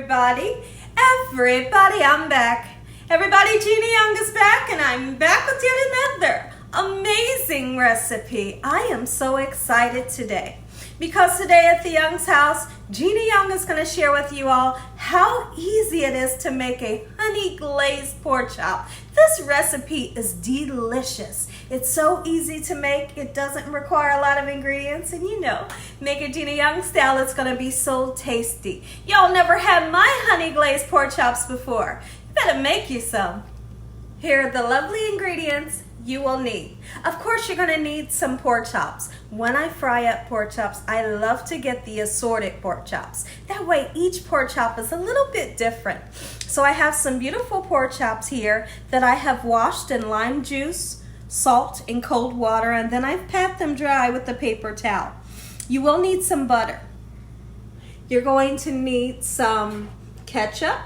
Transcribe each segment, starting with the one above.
Everybody, I'm back. Everybody, Gina Young is back, and I'm back with yet another amazing recipe. I am so excited today because today at the Young's house, Gina Young is going to share with you all how easy it is to make a honey glazed pork chop. This recipe is delicious. It's so easy to make. It doesn't require a lot of ingredients, and you know, make it Gina Young style, it's going to be so tasty. Y'all never had my honey glazed pork chops before. You better make you some. Here are the lovely ingredients you will need. Of course, you're going to need some pork chops. When I fry up pork chops, I love to get the assorted pork chops. That way, each pork chop is a little bit different. So I have some beautiful pork chops here that I have washed in lime juice, salt, and cold water, and then I've pat them dry with a paper towel. You will need some butter. You're going to need some ketchup.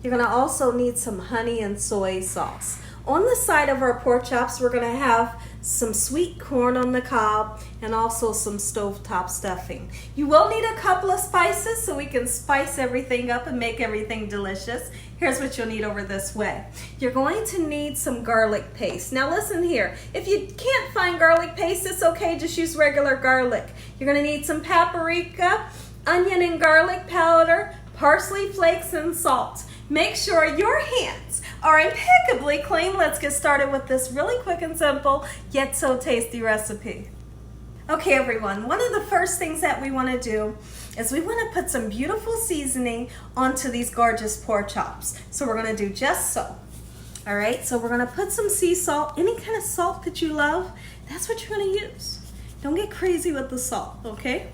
You're going to also need some honey and soy sauce. On the side of our pork chops, we're going to have some sweet corn on the cob and also some stovetop stuffing. You will need a couple of spices so we can spice everything up and make everything delicious. Here's what you'll need over this way. You're going to need some garlic paste. Now listen here, if you can't find garlic paste, it's okay, just use regular garlic. You're going to need some paprika, onion and garlic powder, parsley flakes, and salt. Make sure your hands are impeccably clean. Let's get started with this really quick and simple, yet so tasty recipe. Okay everyone, one of the first things that we want to do is we want to put some beautiful seasoning onto these gorgeous pork chops. So we're going to do just so. Alright, so we're going to put some sea salt, any kind of salt that you love, that's what you're going to use. Don't get crazy with the salt, okay?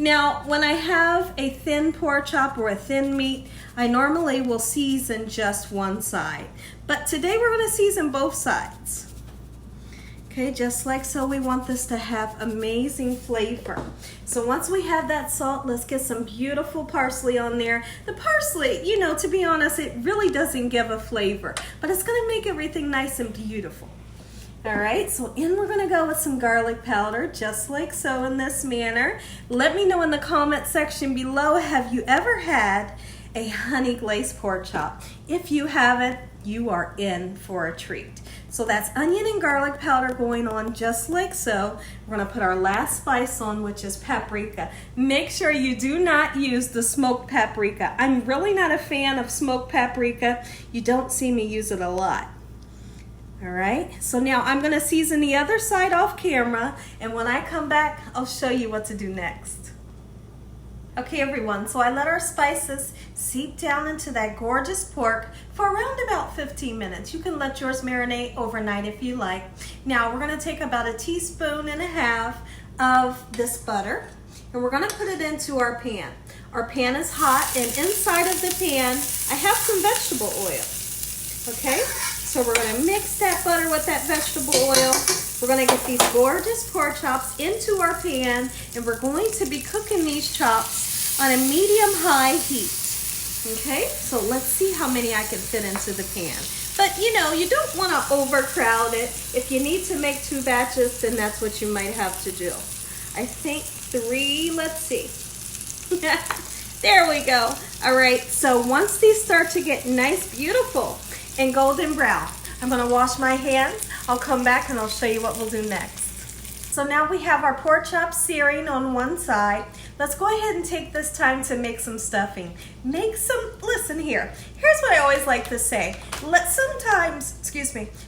Now, when I have a thin pork chop or a thin meat, I normally will season just one side. But today we're going to season both sides. Okay, just like so, we want this to have amazing flavor. So once we have that salt, let's get some beautiful parsley on there. The parsley, you know, to be honest, it really doesn't give a flavor, but it's going to make everything nice and beautiful. Alright, so in we're going to go with some garlic powder, just like so, in this manner. Let me know in the comment section below, have you ever had a honey glazed pork chop? If you haven't, you are in for a treat. So that's onion and garlic powder going on just like so. We're going to put our last spice on, which is paprika. Make sure you do not use the smoked paprika. I'm really not a fan of smoked paprika. You don't see me use it a lot. Alright, so now I'm going to season the other side off camera, and when I come back, I'll show you what to do next. Okay everyone, so I let our spices seep down into that gorgeous pork for around about 15 minutes. You can let yours marinate overnight if you like. Now we're going to take about 1.5 teaspoons of this butter, and we're going to put it into our pan. Our pan is hot, and inside of the pan, I have some vegetable oil. Okay? So we're going to mix that butter with that vegetable oil. We're going to get these gorgeous pork chops into our pan, and we're going to be cooking these chops on a medium-high heat. Okay, so let's see how many I can fit into the pan. But you know, you don't want to overcrowd it. If you need to make 2 batches, then that's what you might have to do. I think 3, let's see. There we go. All right, so once these start to get nice, beautiful, and golden brown, I'm going to wash my hands. I'll come back and I'll show you what we'll do next. So now we have our pork chops searing on one side. Let's go ahead and take this time to make some stuffing. Listen here. Here's what I always like to say.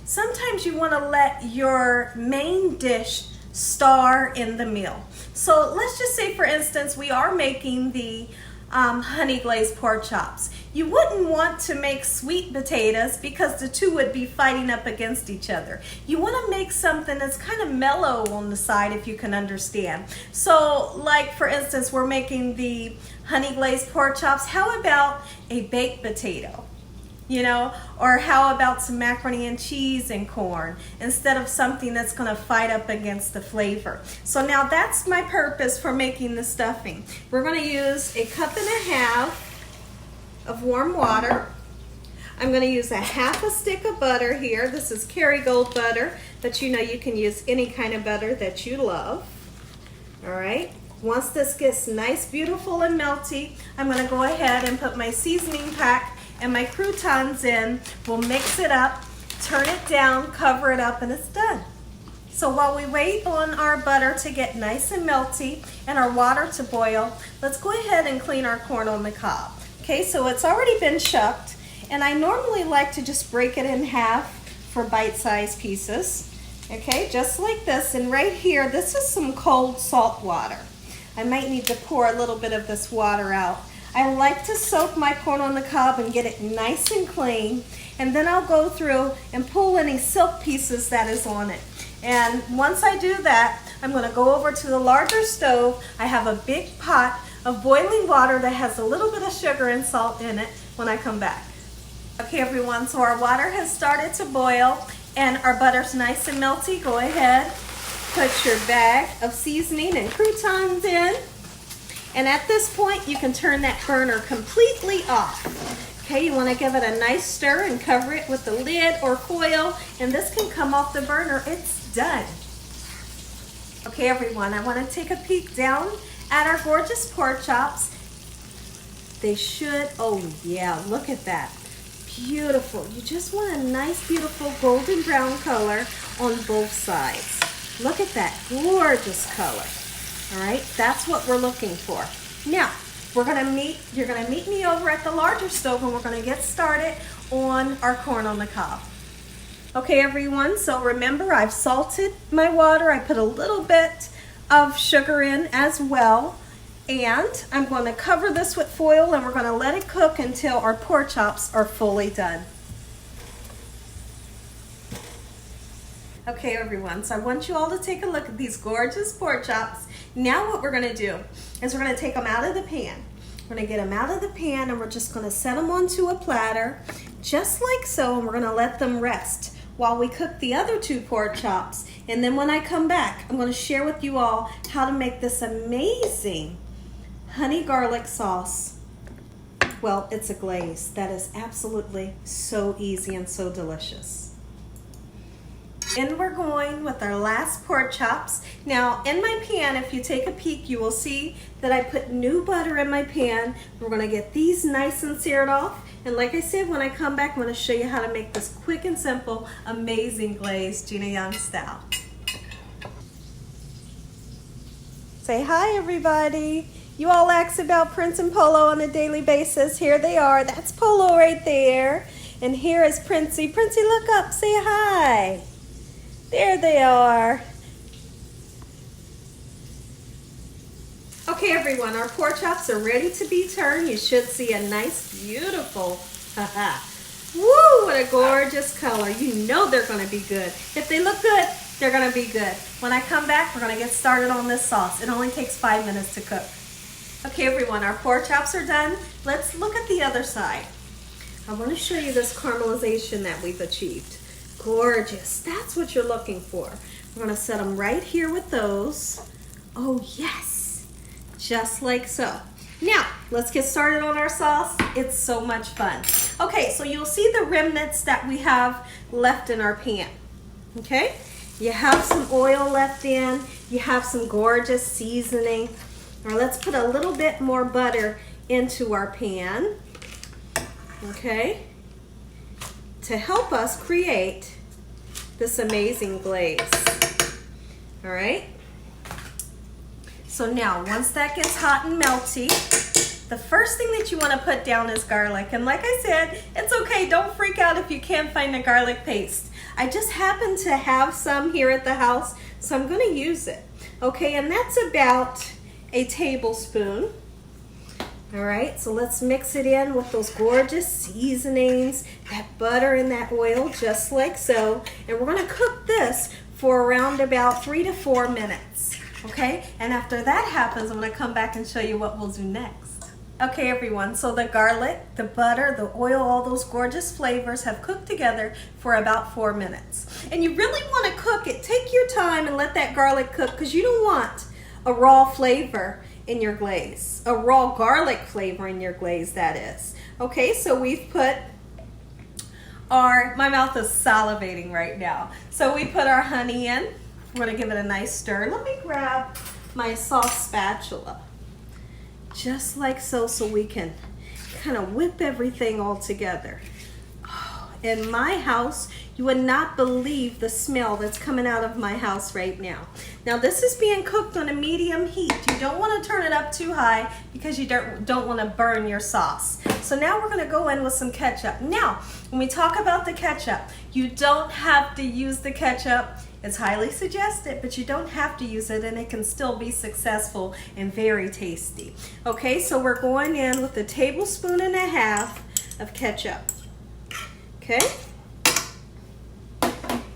Sometimes you want to let your main dish star in the meal. So let's just say, for instance, we are making the honey glazed pork chops. You wouldn't want to make sweet potatoes because the two would be fighting up against each other. You want to make something that's kind of mellow on the side, if you can understand. So like for instance, we're making the honey glazed pork chops. How about a baked potato? You know, or how about some macaroni and cheese and corn instead of something that's going to fight up against the flavor. So now that's my purpose for making the stuffing. We're going to use 1.5 cups of warm water. I'm going to use 1/2 stick of butter here. This is Kerrygold butter, but you know you can use any kind of butter that you love. All right, Once this gets nice, beautiful, and melty, I'm gonna go ahead and put my seasoning pack and my croutons in. We'll mix it up, turn it down, cover it up, and it's done. So while we wait on our butter to get nice and melty and our water to boil, let's go ahead and clean our corn on the cob. Okay, so it's already been shucked, and I normally like to just break it in half for bite-sized pieces. Okay, just like this. And right here, this is some cold salt water. I might need to pour a little bit of this water out. I like to soak my corn on the cob and get it nice and clean, and then I'll go through and pull any silk pieces that is on it. And once I do that, I'm going to go over to the larger stove. I have a big pot of boiling water that has a little bit of sugar and salt in it when I come back. Okay everyone, so our water has started to boil and our butter's nice and melty. Go ahead, put your bag of seasoning and croutons in. And at this point, you can turn that burner completely off. Okay, you want to give it a nice stir and cover it with the lid or foil, and this can come off the burner. It's done. Okay everyone, I want to take a peek down at our gorgeous pork chops. They should, oh yeah, look at that. Beautiful. You just want a nice, beautiful golden brown color on both sides. Look at that gorgeous color. All right, that's what we're looking for. Now, you're gonna meet me over at the larger stove, and we're gonna get started on our corn on the cob. Okay everyone, so remember I've salted my water. I put a little bit of sugar in as well. And I'm going to cover this with foil, and we're going to let it cook until our pork chops are fully done. Okay everyone, so I want you all to take a look at these gorgeous pork chops. Now what we're going to do is we're going to take them out of the pan. We're going to get them out of the pan, and we're just going to set them onto a platter, just like so, and we're going to let them rest while we cook the other two pork chops. And then when I come back, I'm going to share with you all how to make this amazing honey garlic sauce. Well, it's a glaze that is absolutely so easy and so delicious. And we're going with our last pork chops. Now in my pan, if you take a peek, you will see that I put new butter in my pan. We're going to get these nice and seared off. And like I said, when I come back, I'm going to show you how to make this quick and simple, amazing glaze, Gina Young style. Say hi everybody. You all ask about Prince and Polo on a daily basis. Here they are. That's Polo right there. And here is Princey. Princey, look up. Say hi. There they are. Okay, everyone. Our pork chops are ready to be turned. You should see a nice, beautiful, woo, what a gorgeous color. You know they're going to be good. If they look good, they're going to be good. When I come back, we're going to get started on this sauce. It only takes 5 minutes to cook. Okay everyone, our pork chops are done. Let's look at the other side. I want to show you this caramelization that we've achieved. Gorgeous, that's what you're looking for. We're going to set them right here with those. Oh yes, just like so. Now, let's get started on our sauce. It's so much fun. Okay, so you'll see the remnants that we have left in our pan. Okay, you have some oil left in, you have some gorgeous seasoning. Now let's put a little bit more butter into our pan, okay, to help us create this amazing glaze. All right. So now, once that gets hot and melty, the first thing that you want to put down is garlic. And like I said, it's okay. Don't freak out if you can't find a garlic paste. I just happen to have some here at the house, so I'm going to use it. Okay, and that's about a tablespoon. All right, so let's mix it in with those gorgeous seasonings, that butter and that oil, just like so. And we're gonna cook this for around about 3 to 4 minutes, okay? And after that happens, I'm gonna come back and show you what we'll do next. Okay, everyone, so the garlic, the butter, the oil, all those gorgeous flavors have cooked together for about 4 minutes. And you really wanna cook it. Take your time and let that garlic cook, because you don't want a raw flavor in your glaze, a raw garlic flavor in your glaze, that is. Okay, so we've put my mouth is salivating right now. So we put our honey in. We're gonna give it a nice stir. Let me grab my sauce spatula. Just like so, so we can kind of whip everything all together. In my house, you would not believe the smell that's coming out of my house right now. Now this is being cooked on a medium heat. You don't want to turn it up too high because you don't want to burn your sauce. So now we're going to go in with some ketchup. Now, when we talk about the ketchup, you don't have to use the ketchup. It's highly suggested, but you don't have to use it, and it can still be successful and very tasty. Okay, so we're going in with 1.5 tablespoons of ketchup. Okay?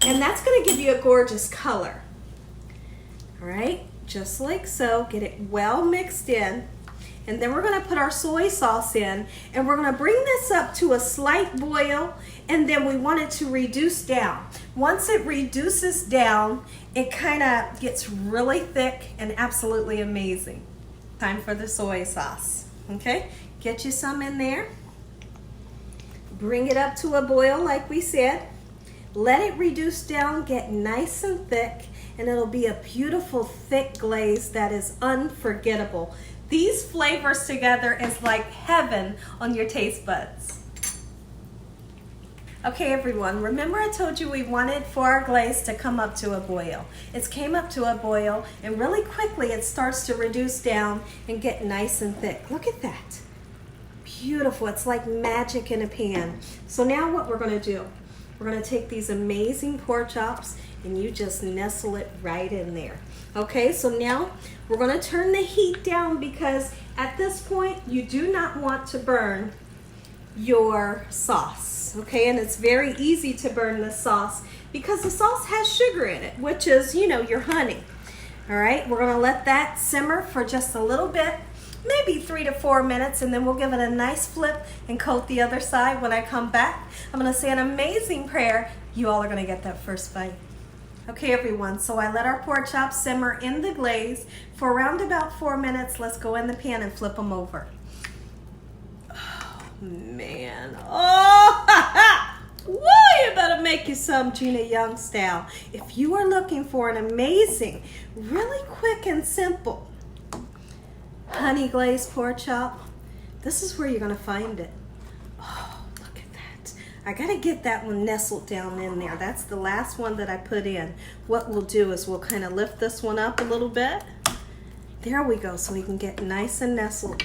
And that's going to give you a gorgeous color. All right, just like so. Get it well mixed in. And then we're going to put our soy sauce in, and we're going to bring this up to a slight boil, and then we want it to reduce down. Once it reduces down, it kind of gets really thick and absolutely amazing. Time for the soy sauce. Okay, get you some in there. Bring it up to a boil like we said. Let it reduce down, get nice and thick, and it'll be a beautiful thick glaze that is unforgettable. These flavors together is like heaven on your taste buds. Okay everyone, remember I told you we wanted for our glaze to come up to a boil. It's came up to a boil, and really quickly it starts to reduce down and get nice and thick. Look at that. Beautiful, it's like magic in a pan. So now what we're going to do, we're going to take these amazing pork chops and you just nestle it right in there. Okay, so now we're going to turn the heat down because at this point you do not want to burn your sauce. Okay, and it's very easy to burn the sauce because the sauce has sugar in it, which is, you know, your honey. All right, we're going to let that simmer for just a little bit, maybe 3 to 4 minutes, and then we'll give it a nice flip and coat the other side. When I come back, I'm going to say an amazing prayer. You all are going to get that first bite. Okay everyone, so I let our pork chops simmer in the glaze for around about 4 minutes. Let's go in the pan and flip them over. Oh man, oh woo, you better make you some Gina Young style. If you are looking for an amazing, really quick and simple honey glazed pork chop, this is where you're going to find it. Oh, look at that. I got to get that one nestled down in there. That's the last one that I put in. What we'll do is we'll kind of lift this one up a little bit. There we go, so we can get nice and nestled.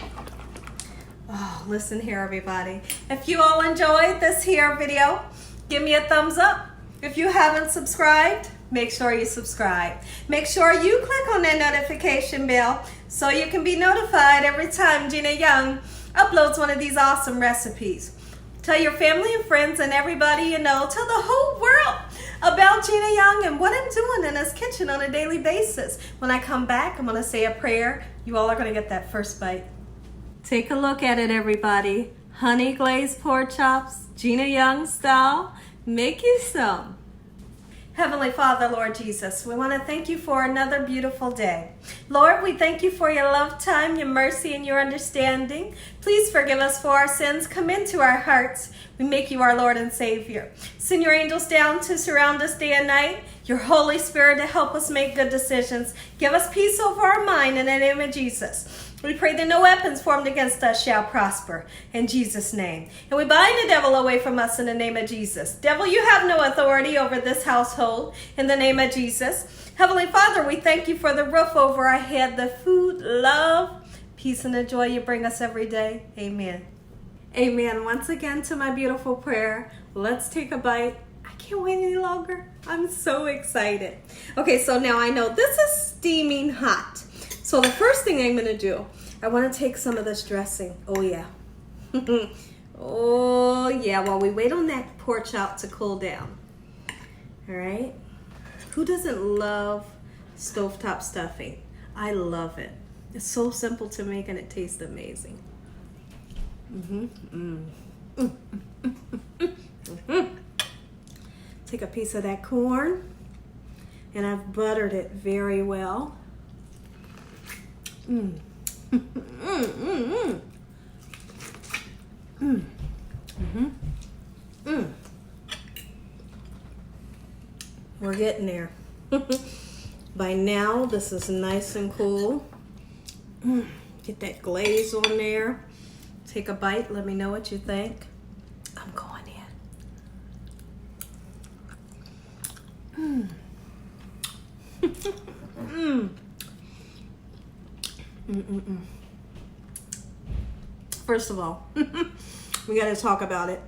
Oh, listen here everybody. If you all enjoyed this here video, give me a thumbs up. If you haven't subscribed, make sure you subscribe. Make sure you click on that notification bell so you can be notified every time Gina Young uploads one of these awesome recipes. Tell your family and friends and everybody you know, tell the whole world about Gina Young and what I'm doing in this kitchen on a daily basis. When I come back, I'm going to say a prayer. You all are going to get that first bite. Take a look at it everybody. Honey glazed pork chops, Gina Young style. Make you some. Heavenly Father, Lord Jesus, we want to thank you for another beautiful day. Lord, we thank you for your love time, your mercy, and your understanding. Please forgive us for our sins. Come into our hearts. We make you our Lord and Savior. Send your angels down to surround us day and night. Your Holy Spirit to help us make good decisions. Give us peace over our mind in the name of Jesus. We pray that no weapons formed against us shall prosper in Jesus' name. And we bind the devil away from us in the name of Jesus. Devil, you have no authority over this household in the name of Jesus. Heavenly Father, we thank you for the roof over our head, the food, love, peace, and the joy you bring us every day. Amen. Amen. Once again to my beautiful prayer. Let's take a bite. I can't wait any longer. I'm so excited. Okay, so now I know this is steaming hot. So the first thing I'm going to do, I want to take some of this dressing. Oh, yeah. Oh, yeah, while we wait on that pork chop to cool down. All right? Who doesn't love stovetop stuffing? I love it. It's so simple to make and it tastes amazing. Take a piece of that corn, and I've buttered it very well. We're getting there. By now, this is nice and cool. Get that glaze on there. Take a bite. Let me know what you think. I'm going in. First of all, we got to talk about it.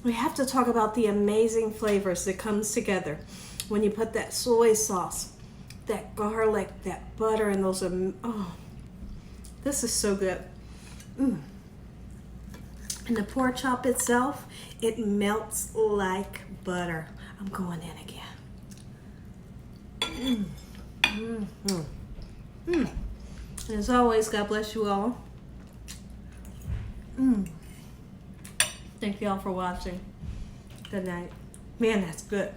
We have to talk about the amazing flavors that comes together when you put that soy sauce, that garlic, that butter, and those are, oh, this is so good. And the pork chop itself, it melts like butter. I'm going in again. And as always, God bless you all. Thank you all for watching. Good night. Man, that's good.